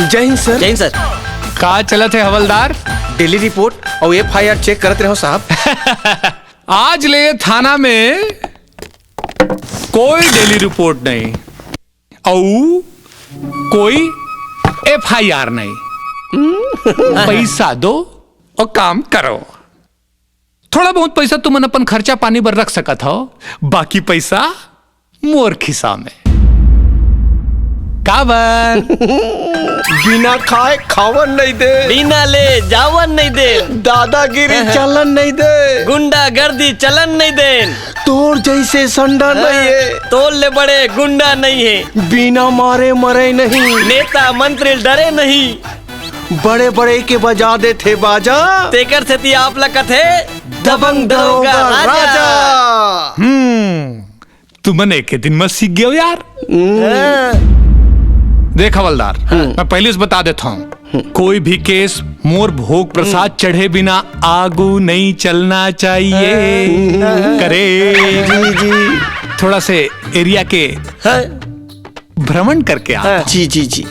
जय हिंद सर। जय हिंद सर। का चलत है हवलदार? डेली रिपोर्ट और FIR चेक करते रहो साहब। आज ले थाना में कोई डेली रिपोर्ट नहीं और कोई FIR नहीं। पैसा दो और काम करो। थोड़ा बहुत पैसा तुमन अपन खर्चा पानी पर रख सकत हो, बाकी पैसा मोर खिसा में। काबर? बिना खाए खावन नहीं दे, बिना ले जावन नहीं दे, दादागिरी चलन नहीं दे, गुंडा गर्दी चलन नहीं दे, तोर जैसे संडा नहीं है, तोल ले बड़े गुंडा नहीं है, बिना मारे मरे नहीं, नेता मंत्री डरे नहीं, बड़े बड़े के बजा दे थे बाजा, तेकर से ती आप लकत है दबंग दरोगा राजा। तुमन एक दिन में सीख गए यार। देख हवलदार, मैं पहले से बता देता हूँ, कोई भी केस मोर भोग प्रसाद चढ़े बिना आगू नहीं चलना चाहिए। करे जी जी थोड़ा से एरिया के भ्रमण करके आ। जी जी जी।